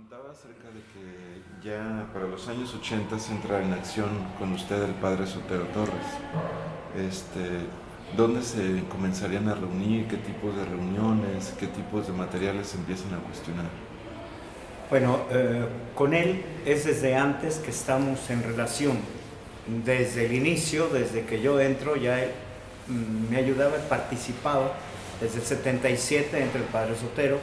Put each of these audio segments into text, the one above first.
comentaba acerca de que ya para los años 80 entra en acción con usted el padre Sotero Torres. ¿Dónde se comenzarían a reunir? ¿Qué tipos de reuniones? ¿Qué tipos de materiales se empiezan a cuestionar? Bueno, con él es desde antes que estamos en relación. Desde el inicio, desde que yo entro, ya él me ayudaba, participaba desde el 77 entre el padre Sotero,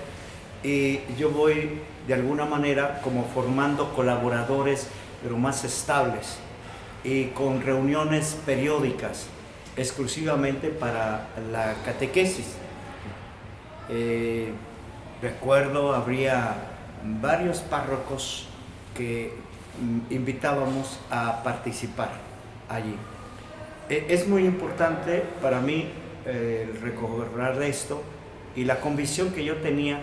y yo voy de alguna manera como formando colaboradores, pero más estables, y con reuniones periódicas exclusivamente para la catequesis. Recuerdo, habría varios párrocos que invitábamos a participar allí. Es muy importante para mí el recordar esto y la convicción que yo tenía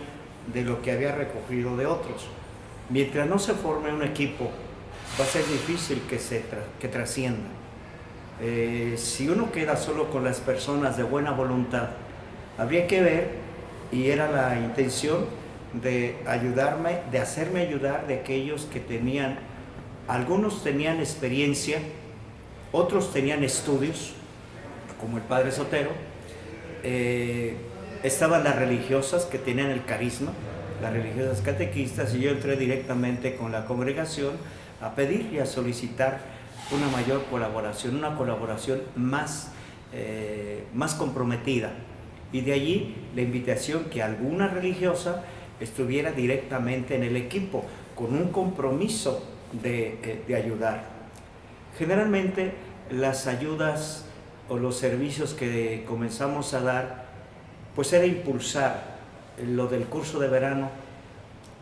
de lo que había recogido de otros. Mientras no se forme un equipo, va a ser difícil que trascienda. Si uno queda solo con las personas de buena voluntad, habría que ver, y era la intención de ayudarme, de hacerme ayudar de aquellos que tenían, algunos tenían experiencia, otros tenían estudios, como el padre Sotero. Estaban las religiosas que tenían el carisma, las religiosas catequistas, y yo entré directamente con la congregación a pedir y a solicitar una mayor colaboración, una colaboración más comprometida. Y de allí la invitación que alguna religiosa estuviera directamente en el equipo, con un compromiso de ayudar. Generalmente las ayudas o los servicios que comenzamos a dar, pues era impulsar lo del curso de verano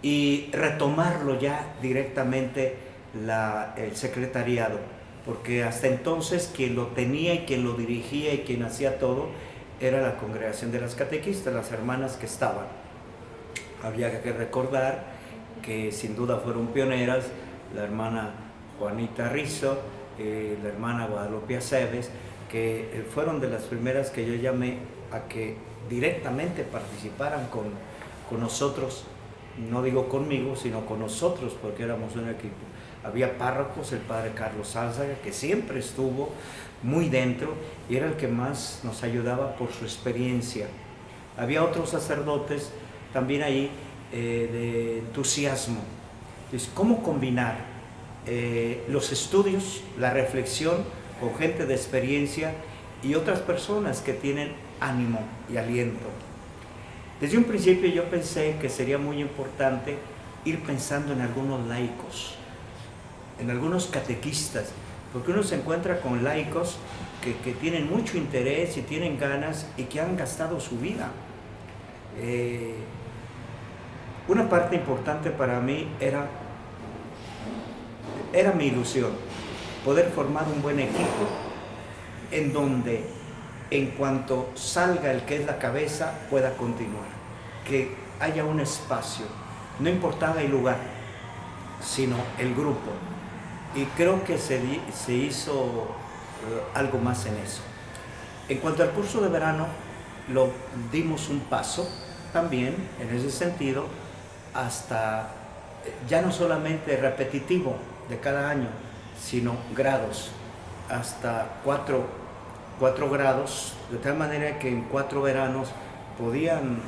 y retomarlo ya directamente el secretariado, porque hasta entonces quien lo tenía y quien lo dirigía y quien hacía todo era la congregación de las catequistas, las hermanas que estaban. Había que recordar que sin duda fueron pioneras la hermana Juanita Rizzo, la hermana Guadalupe Aceves, que fueron de las primeras que yo llamé a que directamente participaran con nosotros, no digo conmigo, sino con nosotros, porque éramos un equipo. Había párrocos, el padre Carlos Álzaga, que siempre estuvo muy dentro y era el que más nos ayudaba por su experiencia. Había otros sacerdotes también ahí de entusiasmo. Entonces, ¿cómo combinar los estudios, la reflexión con gente de experiencia y otras personas que tienen ánimo y aliento? Desde un principio yo pensé que sería muy importante ir pensando en algunos laicos, en algunos catequistas, porque uno se encuentra con laicos que tienen mucho interés y tienen ganas y que han gastado su vida. Una parte importante para mí era mi ilusión, poder formar un buen equipo en donde en cuanto salga el que es la cabeza pueda continuar, que haya un espacio, no importaba el lugar, sino el grupo. Y creo que se hizo algo más en eso. En cuanto al curso de verano, lo dimos un paso también en ese sentido, hasta ya no solamente repetitivo de cada año, sino grados, hasta cuatro grados, de tal manera que en 4 veranos podían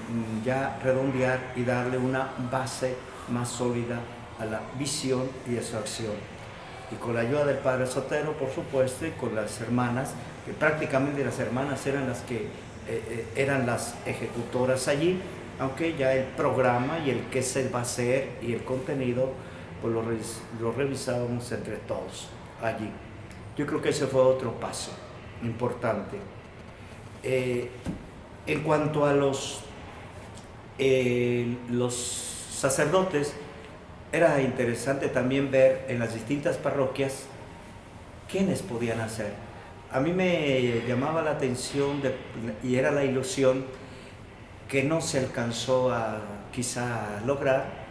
ya redondear y darle una base más sólida a la visión y a su acción. Y con la ayuda del padre Sotero, por supuesto, y con las hermanas, que prácticamente las hermanas eran las que eran las ejecutoras allí, aunque ya el programa y el qué se va a hacer y el contenido, pues lo revisábamos entre todos allí. Yo creo que ese fue otro paso importante. En cuanto a los sacerdotes, era interesante también ver en las distintas parroquias quiénes podían hacer. A mí me llamaba la atención y era la ilusión que no se alcanzó a quizá lograr,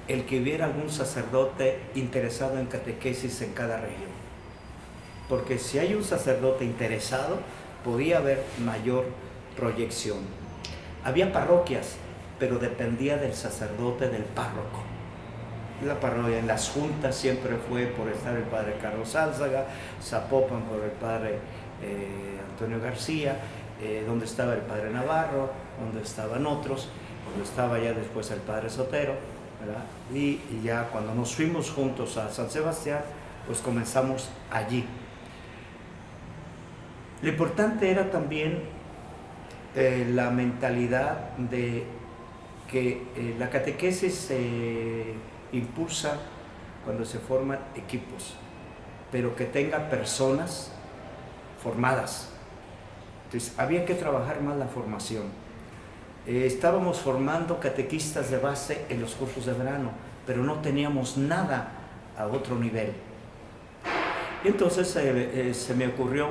el que hubiera algún sacerdote interesado en catequesis en cada región. Porque si hay un sacerdote interesado, podía haber mayor proyección. Había parroquias, pero dependía del sacerdote, del párroco. la parroquia, en las juntas siempre fue por estar el padre Carlos Álzaga, Zapopan por el padre Antonio García, donde estaba el padre Navarro, donde estaban otros, donde estaba ya después el padre Sotero, ¿verdad? Y ya cuando nos fuimos juntos a San Sebastián, pues comenzamos allí. Lo importante era también la mentalidad de que la catequesis se impulsa cuando se forman equipos, pero que tenga personas formadas. Entonces había que trabajar más la formación. Estábamos formando catequistas de base en los cursos de verano, pero no teníamos nada a otro nivel. Y entonces se me ocurrió,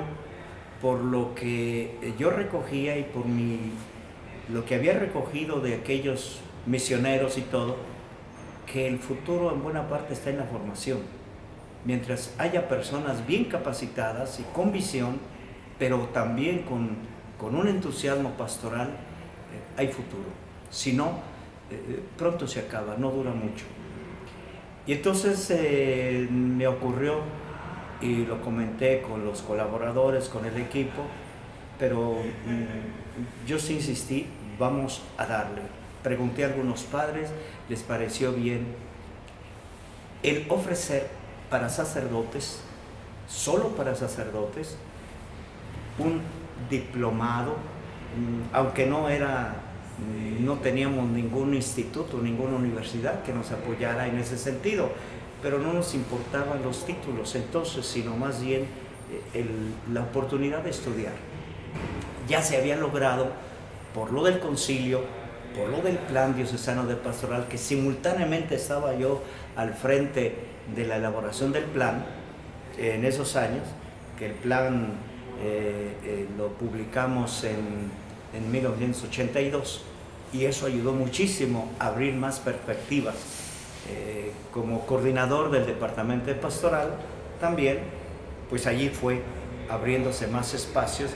por lo que yo recogía y por lo que había recogido de aquellos misioneros y todo, que el futuro en buena parte está en la formación. Mientras haya personas bien capacitadas y con visión, pero también con un entusiasmo pastoral, hay futuro. Si no, pronto se acaba, no dura mucho. Y entonces me ocurrió, y lo comenté con los colaboradores, con el equipo, pero yo sí insistí, vamos a darle. Pregunté a algunos padres, les pareció bien el ofrecer para sacerdotes, solo para sacerdotes, un diplomado, aunque no teníamos ningún instituto, ninguna universidad que nos apoyara en ese sentido, pero no nos importaban los títulos entonces, sino más bien la oportunidad de estudiar. Ya se había logrado, por lo del concilio, por lo del plan diocesano de pastoral, que simultáneamente estaba yo al frente de la elaboración del plan en esos años, que el plan lo publicamos en 1982, y eso ayudó muchísimo a abrir más perspectivas. Como coordinador del departamento de pastoral también, pues allí fue abriéndose más espacios,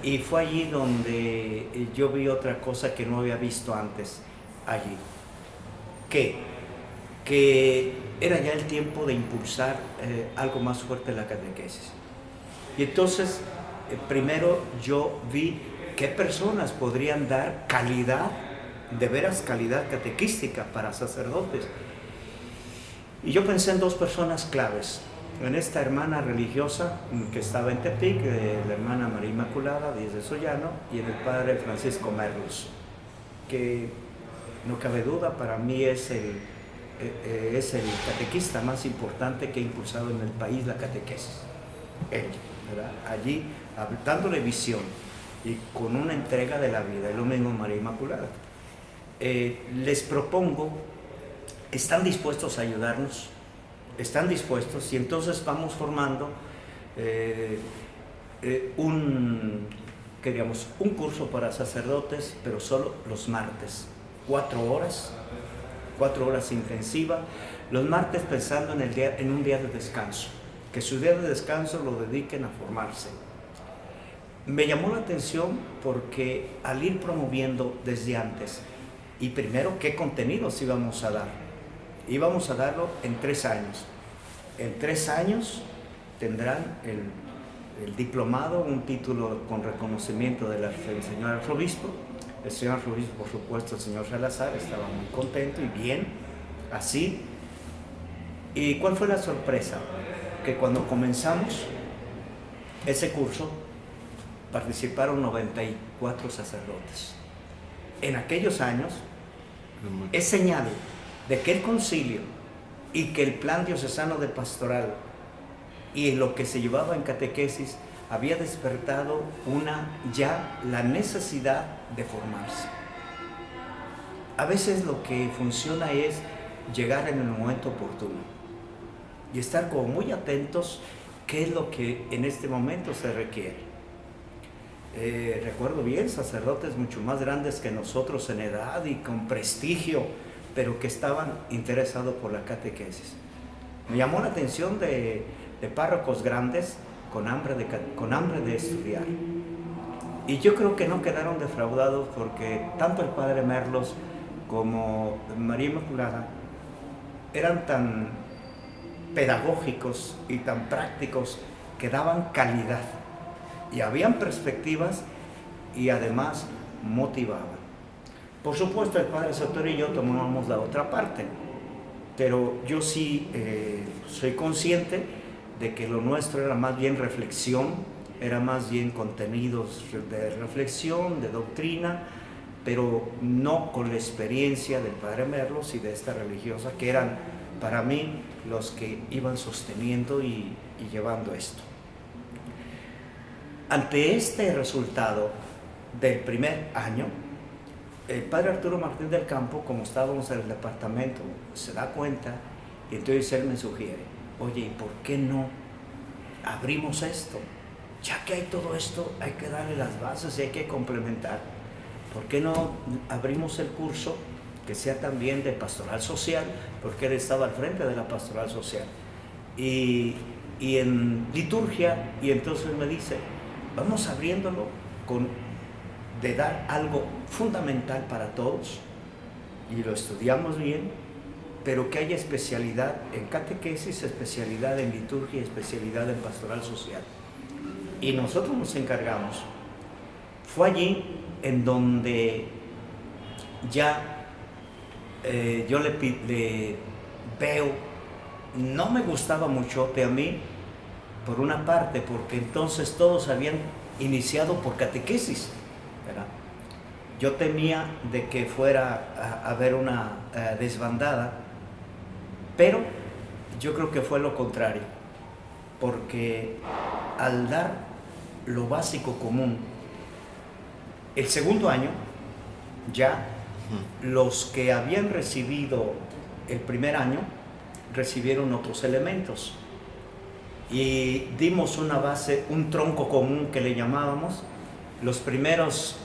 y fue allí donde yo vi otra cosa que no había visto antes allí, que era ya el tiempo de impulsar algo más fuerte en la catequesis. Y entonces primero yo vi qué personas podrían dar calidad, de veras calidad catequística para sacerdotes. Y yo pensé en dos personas claves, en esta hermana religiosa que estaba en Tepic, la hermana María Inmaculada Díez de Sollano, y en el padre Francisco Merlos, que no cabe duda, para mí es el catequista más importante que ha impulsado en el país la catequesis. Él, ¿verdad? Allí, dándole visión y con una entrega de la vida, es lo mismo María Inmaculada. Les propongo, están dispuestos a ayudarnos, están dispuestos, y entonces vamos formando un curso para sacerdotes, pero solo los martes, 4 horas intensivas, los martes pensando en un día de descanso, que su día de descanso lo dediquen a formarse. Me llamó la atención porque al ir promoviendo desde antes, y primero, ¿qué contenidos íbamos a dar? Íbamos a darlo en 3 años. En 3 años tendrán el diplomado, un título con reconocimiento del señor arzobispo. El señor arzobispo, por supuesto, el señor Salazar, estaba muy contento y bien, así. ¿Y cuál fue la sorpresa? Que cuando comenzamos ese curso, participaron 94 sacerdotes. En aquellos años es señal de que el concilio y que el plan diocesano de pastoral y lo que se llevaba en catequesis había despertado la necesidad de formarse. A veces lo que funciona es llegar en el momento oportuno y estar como muy atentos qué es lo que en este momento se requiere. Recuerdo bien sacerdotes mucho más grandes que nosotros en edad y con prestigio, pero que estaban interesados por la catequesis. Me llamó la atención de párrocos grandes con hambre de estudiar. Y yo creo que no quedaron defraudados, porque tanto el padre Merlos como María Inmaculada eran tan pedagógicos y tan prácticos que daban calidad y habían perspectivas y además motivaban. Por supuesto, el padre Sotero y yo tomábamos la otra parte, pero yo sí soy consciente de que lo nuestro era más bien reflexión, era más bien contenidos de reflexión, de doctrina, pero no con la experiencia del padre Merlos y de esta religiosa, que eran para mí los que iban sosteniendo y llevando esto. Ante este resultado del primer año, el padre Arturo Martín del Campo, como estábamos en el departamento, se da cuenta y entonces él me sugiere, oye, ¿y por qué no abrimos esto? Ya que hay todo esto, hay que darle las bases y hay que complementar. ¿Por qué no abrimos el curso que sea también de pastoral social? Porque él estaba al frente de la pastoral social. Y en liturgia, y entonces me dice, vamos abriéndolo de dar algo fundamental para todos, y lo estudiamos bien, pero que haya especialidad en catequesis, especialidad en liturgia, especialidad en pastoral social. Y nosotros nos encargamos. Fue allí en donde ya yo le veo, no me gustaba muchote a mí, por una parte, porque entonces todos habían iniciado por catequesis, ¿verdad? Yo temía de que fuera a haber una desbandada, pero yo creo que fue lo contrario, porque al dar lo básico común, el segundo año ya los que habían recibido el primer año recibieron otros elementos y dimos una base, un tronco común que le llamábamos. Los primeros,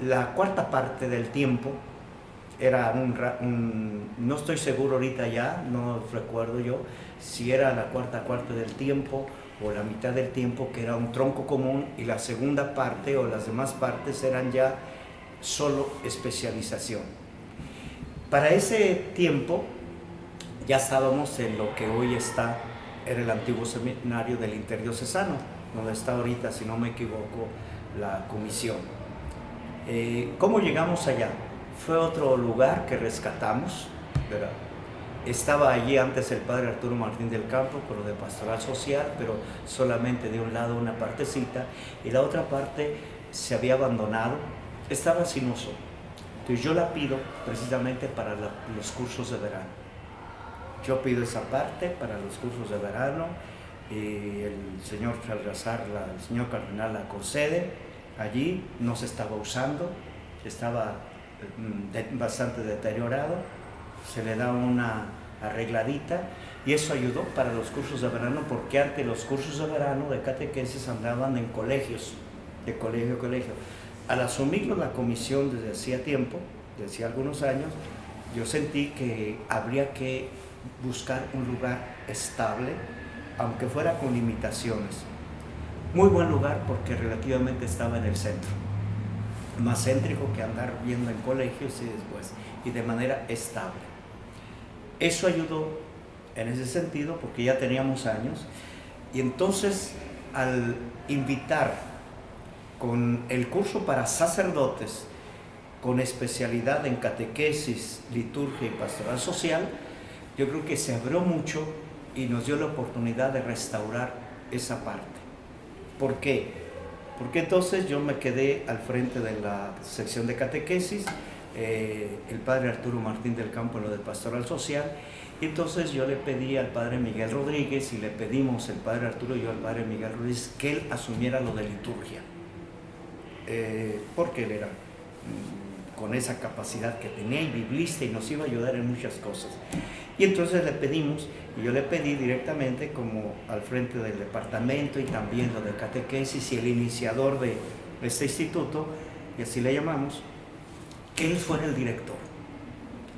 la cuarta parte del tiempo era no estoy seguro ahorita ya, no recuerdo yo si era la cuarta parte del tiempo o la mitad del tiempo, que era un tronco común, y la segunda parte o las demás partes eran ya solo especialización. Para ese tiempo ya estábamos en lo que hoy era el antiguo seminario del interdiocesano, donde está ahorita, si no me equivoco, la comisión. ¿Cómo llegamos allá? Fue otro lugar que rescatamos, ¿verdad? Estaba allí antes el padre Arturo Martín del Campo con lo de pastoral social, pero solamente de un lado una partecita, y la otra parte se había abandonado, estaba sin uso. Entonces yo la pido precisamente para los cursos de verano. Yo pido esa parte para los cursos de verano, y el señor Salazar, el señor cardenal la concede. Allí no se estaba usando, estaba bastante deteriorado, se le da una arregladita, y eso ayudó para los cursos de verano, porque antes los cursos de verano de catequesis andaban en colegios, de colegio a colegio. Al asumirlo la comisión desde hacía tiempo, desde hacía algunos años, yo sentí que habría que buscar un lugar estable, aunque fuera con limitaciones. Muy buen lugar porque relativamente estaba en el centro, más céntrico que andar viendo en colegios y después, y de manera estable. Eso ayudó en ese sentido porque ya teníamos años, y entonces al invitar con el curso para sacerdotes con especialidad en catequesis, liturgia y pastoral social, yo creo que se abrió mucho y nos dio la oportunidad de restaurar esa parte. ¿Por qué? Porque entonces yo me quedé al frente de la sección de catequesis, el padre Arturo Martín del Campo en lo de pastoral social, y entonces yo le pedí al padre Miguel Rodríguez, y le pedimos el padre Arturo y yo al padre Miguel Rodríguez, que él asumiera lo de liturgia, porque él era con esa capacidad que tenía, y biblista, y nos iba a ayudar en muchas cosas. Y entonces le pedimos, y yo le pedí directamente como al frente del departamento, y también lo de catequesis y el iniciador de este instituto, y así le llamamos, que él fuera el director.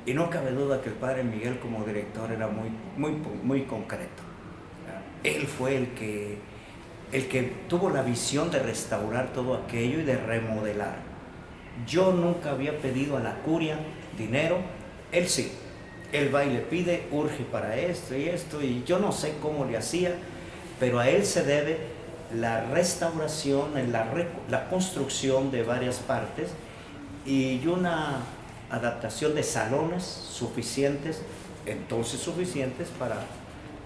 Y no cabe duda que el padre Miguel como director era muy concreto. Él fue el que tuvo la visión de restaurar todo aquello y de remodelar. Yo nunca había pedido a la curia dinero, él sí. Él va y le pide, urge para esto, y yo no sé cómo le hacía, pero a él se debe la restauración, la construcción de varias partes y una adaptación de salones suficientes, entonces suficientes para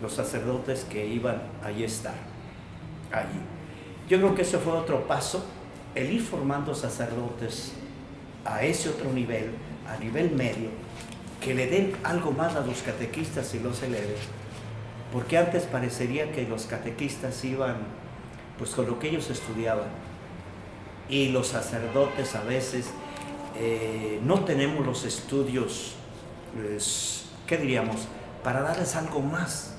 los sacerdotes que iban allí estar, allí. Yo creo que ese fue otro paso, el ir formando sacerdotes a ese otro nivel, a nivel medio, que le den algo más a los catequistas y los eleven, porque antes parecería que los catequistas iban pues con lo que ellos estudiaban y los sacerdotes a veces no tenemos los estudios, ¿qué diríamos?, para darles algo más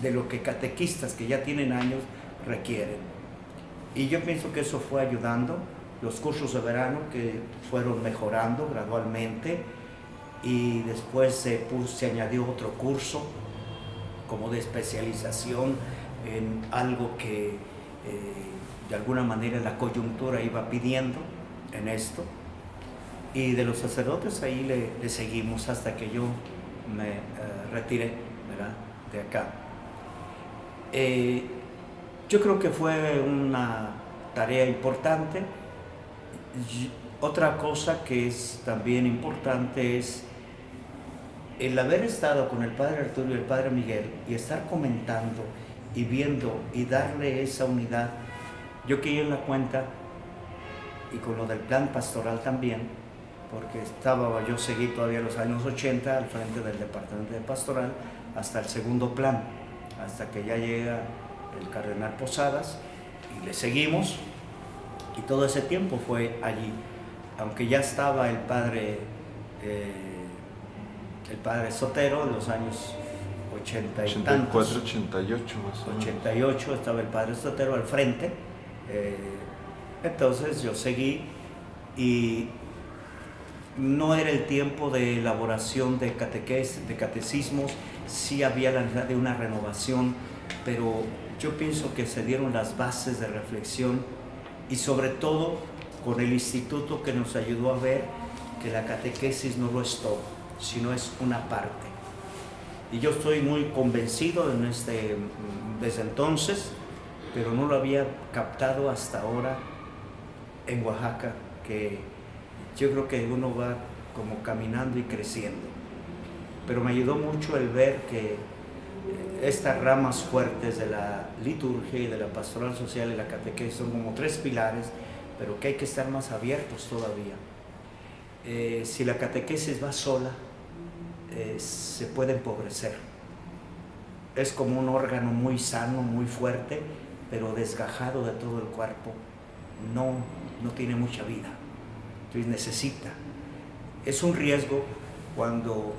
de lo que catequistas que ya tienen años requieren. Y yo pienso que eso fue ayudando, los cursos de verano que fueron mejorando gradualmente, y después se añadió otro curso como de especialización en algo que de alguna manera la coyuntura iba pidiendo en esto, y de los sacerdotes ahí le seguimos hasta que yo me retiré, ¿verdad?, de acá. Yo creo que fue una tarea importante. Otra cosa que es también importante es el haber estado con el padre Arturo y el padre Miguel y estar comentando y viendo y darle esa unidad. Yo caí en la cuenta, y con lo del plan pastoral también, porque yo seguí todavía los años 80 al frente del departamento de pastoral hasta el segundo plan, hasta que ya llega el cardenal Posadas y le seguimos, y todo ese tiempo fue allí, aunque ya estaba el padre Sotero en los años 80 y 84, 88 más o menos. 88 estaba el padre Sotero al frente, entonces yo seguí, y no era el tiempo de elaboración de catecismos, sí había la necesidad de una renovación, pero yo pienso que se dieron las bases de reflexión, y sobre todo con el instituto que nos ayudó a ver que la catequesis no lo es todo, sino es una parte. Y yo estoy muy convencido desde entonces, pero no lo había captado hasta ahora en Oaxaca, que yo creo que uno va como caminando y creciendo. Pero me ayudó mucho el ver que estas ramas fuertes de la liturgia y de la pastoral social y la catequesis son como tres pilares, pero que hay que estar más abiertos todavía. Si la catequesis va sola, se puede empobrecer. Es como un órgano muy sano, muy fuerte, pero desgajado de todo el cuerpo. No tiene mucha vida. Entonces necesita. Es un riesgo cuando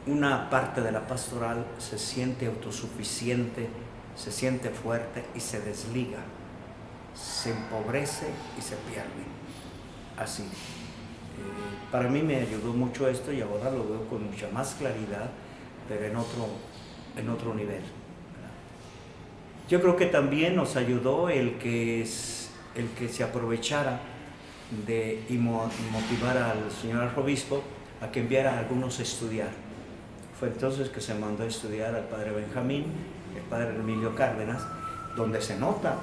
una parte de la pastoral se siente autosuficiente, se siente fuerte y se desliga, se empobrece y se pierde. Así. Para mí me ayudó mucho esto, y ahora lo veo con mucha más claridad, pero en otro nivel. Yo creo que también nos ayudó el que se aprovechara de motivar al señor arzobispo a que enviara a algunos a estudiar. Fue entonces que se mandó a estudiar al padre Benjamín, el padre Emilio Cárdenas, donde se nota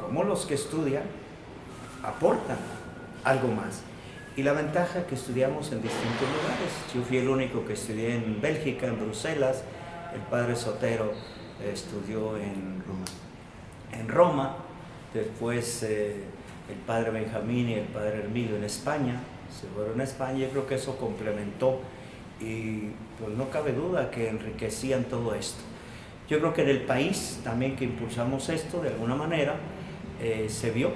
cómo los que estudian aportan algo más. Y la ventaja que estudiamos en distintos lugares. Yo fui el único que estudié en Bélgica, en Bruselas. El padre Sotero estudió en Roma. Después el padre Benjamín y el padre Emilio en España. Se fueron a España. Yo creo que eso complementó, y pues no cabe duda que enriquecían todo esto. Yo creo que en el país también que impulsamos esto, de alguna manera, se vio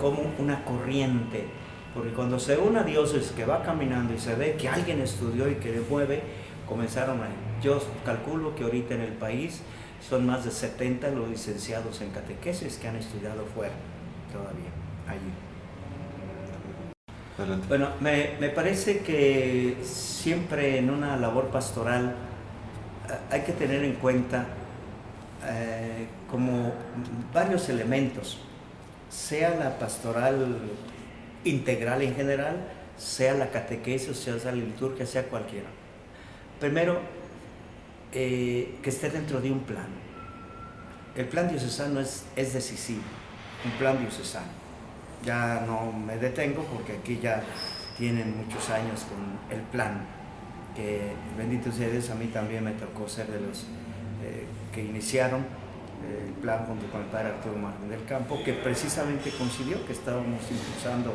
como una corriente, porque cuando se ve una diócesis que va caminando y se ve que alguien estudió y que le mueve, comenzaron a... Yo calculo que ahorita en el país son más de 70 los licenciados en catequesis que han estudiado fuera todavía, allí. Adelante. Bueno, me parece que siempre en una labor pastoral hay que tener en cuenta como varios elementos, sea la pastoral integral en general, sea la catequesis, sea la liturgia, sea cualquiera. Primero, que esté dentro de un plan. El plan diocesano es decisivo, un plan diocesano. Ya no me detengo porque aquí ya tienen muchos años con el plan, que bendito sea Dios, a mí también me tocó ser de los que iniciaron el plan junto con el padre Arturo Martín del Campo, que precisamente coincidió que estábamos impulsando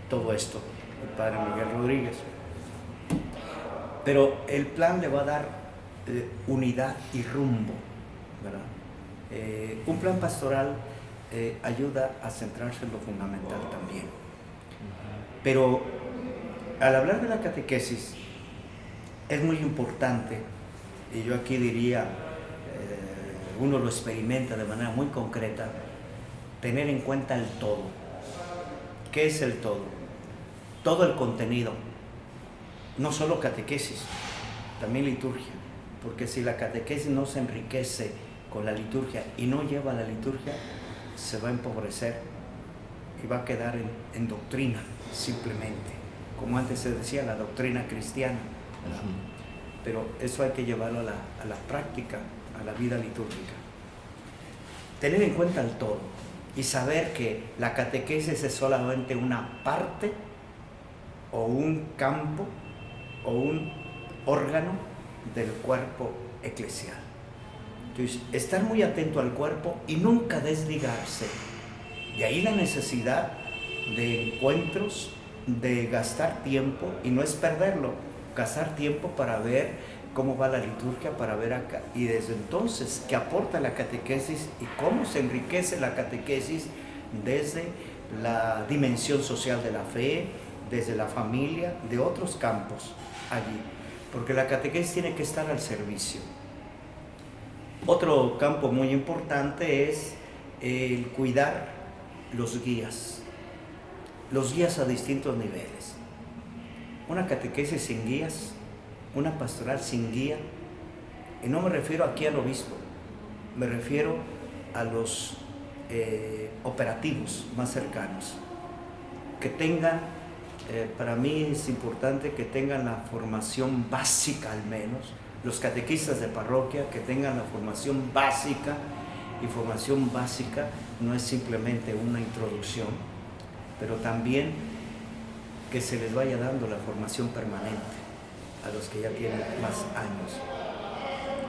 todo esto, el padre Miguel Rodríguez. Pero el plan le va a dar unidad y rumbo, ¿verdad? Un plan pastoral ayuda a centrarse en lo fundamental también. Pero al hablar de la catequesis, es muy importante, y yo aquí diría, uno lo experimenta de manera muy concreta, tener en cuenta el todo. ¿Qué es el todo? Todo el contenido, no solo catequesis, también liturgia, porque si la catequesis no se enriquece con la liturgia y no lleva a la liturgia, se va a empobrecer y va a quedar en doctrina simplemente, como antes se decía, la doctrina cristiana, ¿verdad? Pero eso hay que llevarlo a la práctica, a la vida litúrgica. Tener en cuenta el todo y saber que la catequesis es solamente una parte o un campo o un órgano del cuerpo eclesial. Entonces, estar muy atento al cuerpo y nunca desligarse. De ahí la necesidad de encuentros, de gastar tiempo, y no es perderlo, gastar tiempo para ver cómo va la liturgia, para ver acá, y desde entonces qué aporta la catequesis y cómo se enriquece la catequesis desde la dimensión social de la fe, desde la familia, de otros campos allí, porque la catequesis tiene que estar al servicio. Otro campo muy importante es el cuidar los guías a distintos niveles. Una catequesis sin guías, una pastoral sin guía, y no me refiero aquí al obispo, me refiero a los operativos más cercanos, que tengan, para mí es importante que tengan la formación básica al menos, los catequistas de parroquia que tengan la formación básica, y formación básica no es simplemente una introducción, pero también que se les vaya dando la formación permanente a los que ya tienen más años,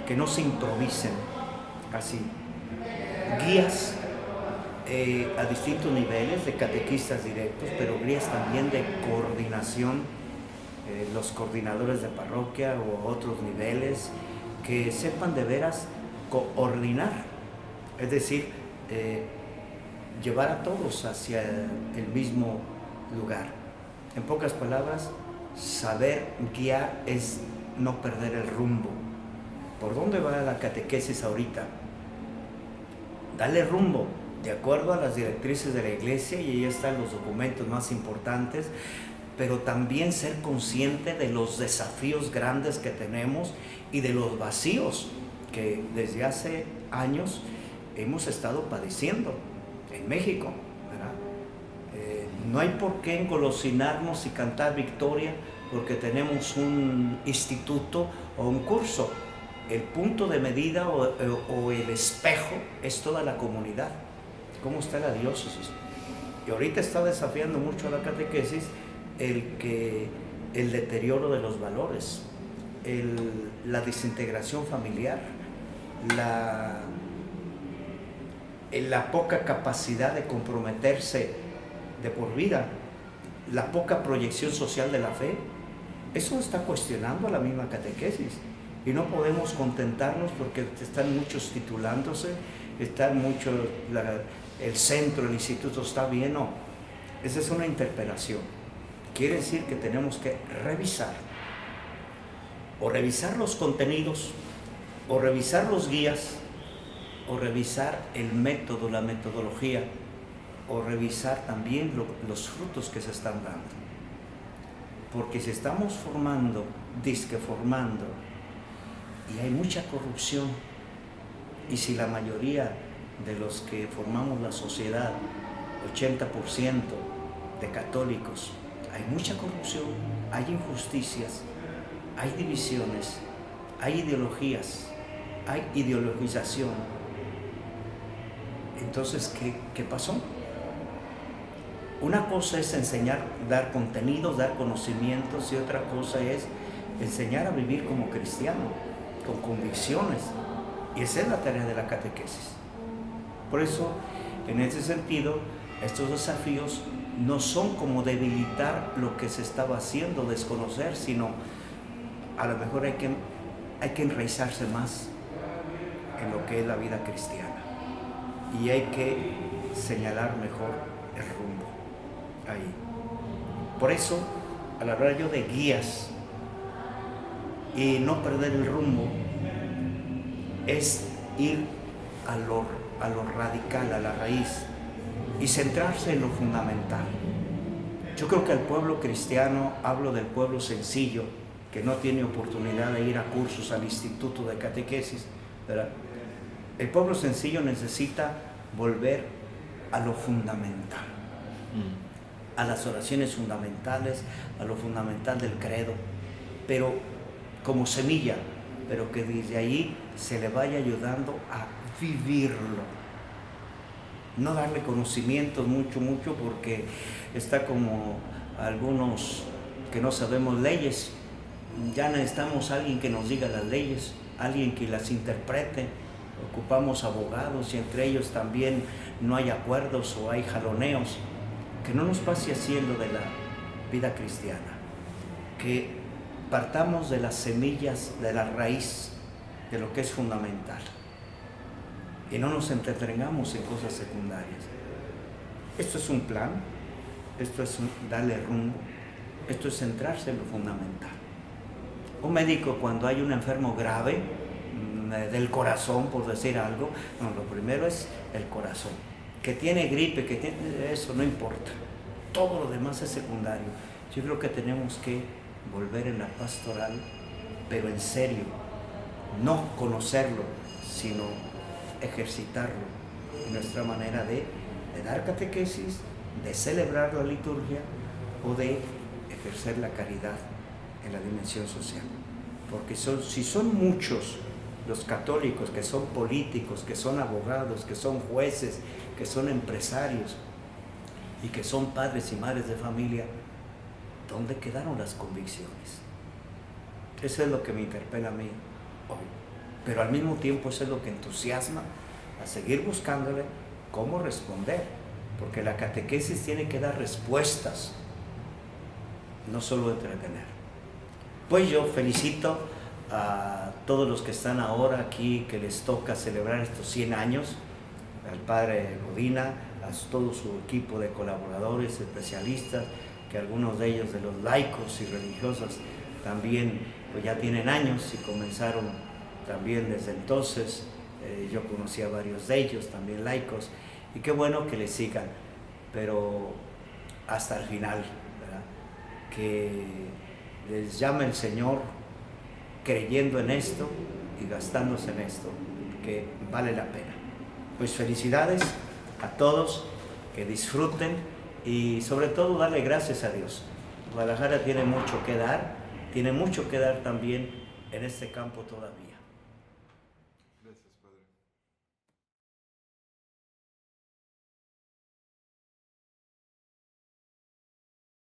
que no se improvisen así. Guías a distintos niveles de catequistas directos, pero guías también de coordinación, los coordinadores de parroquia o otros niveles, que sepan de veras coordinar, es decir, llevar a todos hacia el mismo lugar. En pocas palabras, saber guiar es no perder el rumbo. ¿Por dónde va la catequesis ahorita? Dale rumbo, de acuerdo a las directrices de la Iglesia, y ahí están los documentos más importantes, pero también ser consciente de los desafíos grandes que tenemos y de los vacíos que desde hace años hemos estado padeciendo en México, ¿verdad? No hay por qué engolosinarnos y cantar victoria porque tenemos un instituto o un curso. El punto de medida o el espejo es toda la comunidad. ¿Cómo está la diócesis? Y ahorita está desafiando mucho a la catequesis el deterioro de los valores, la desintegración familiar, la poca capacidad de comprometerse de por vida, la poca proyección social de la fe. Eso está cuestionando a la misma catequesis, y no podemos contentarnos porque están muchos titulándose, están muchos, el centro, el instituto está bien. No, esa es una interpelación. Quiere decir que tenemos que revisar los contenidos, o revisar los guías, o revisar el método, la metodología, o revisar también los frutos que se están dando. Porque si estamos formando, y hay mucha corrupción, y si la mayoría de los que formamos la sociedad, 80% de católicos, hay mucha corrupción, hay injusticias, hay divisiones, hay ideologías, hay ideologización. Entonces, ¿qué pasó? Una cosa es enseñar, dar contenidos, dar conocimientos, y otra cosa es enseñar a vivir como cristiano, con convicciones. Y esa es la tarea de la catequesis. Por eso, en ese sentido, estos desafíos no son como debilitar lo que se estaba haciendo, desconocer, sino a lo mejor hay que enraizarse más en lo que es la vida cristiana. Y hay que señalar mejor el rumbo ahí. Por eso, al hablar yo de guías y no perder el rumbo, es ir a lo radical, a la raíz, y centrarse en lo fundamental. Yo creo que el pueblo cristiano, hablo del pueblo sencillo, que no tiene oportunidad de ir a cursos al instituto de catequesis, ¿verdad? El pueblo sencillo necesita volver a lo fundamental, a las oraciones fundamentales, a lo fundamental del credo, pero como semilla, pero que desde ahí se le vaya ayudando a vivirlo. No darle conocimientos mucho, porque está como algunos que no sabemos leyes. Ya necesitamos a alguien que nos diga las leyes, alguien que las interprete. Ocupamos abogados y entre ellos también no hay acuerdos o hay jaloneos. Que no nos pase así en lo de la vida cristiana. Que partamos de las semillas, de la raíz, de lo que es fundamental. Y no nos entretengamos en cosas secundarias. Esto es un plan, esto es darle rumbo, esto es centrarse en lo fundamental. Un médico, cuando hay un enfermo grave del corazón, por decir algo, no, lo primero es el corazón. Que tiene gripe, eso no importa. Todo lo demás es secundario. Yo creo que tenemos que volver en la pastoral, pero en serio, no conocerlo, sino ejercitarlo en nuestra manera de dar catequesis, de celebrar la liturgia o de ejercer la caridad en la dimensión social. Porque si son muchos los católicos que son políticos, que son abogados, que son jueces, que son empresarios y que son padres y madres de familia, ¿dónde quedaron las convicciones? Eso es lo que me interpela a mí hoy. Pero al mismo tiempo eso es lo que entusiasma a seguir buscándole cómo responder, porque la catequesis tiene que dar respuestas, no solo entretener. Pues yo felicito a todos los que están ahora aquí, que les toca celebrar estos 100 años, al padre Godina, a todo su equipo de colaboradores, especialistas, que algunos de ellos, de los laicos y religiosos, también pues ya tienen años y comenzaron también desde entonces. Yo conocí a varios de ellos, también laicos, y qué bueno que les sigan, pero hasta el final, ¿verdad? Que les llame el Señor creyendo en esto y gastándose en esto, que vale la pena. Pues felicidades a todos, que disfruten y sobre todo darle gracias a Dios. Guadalajara tiene mucho que dar también en este campo todavía.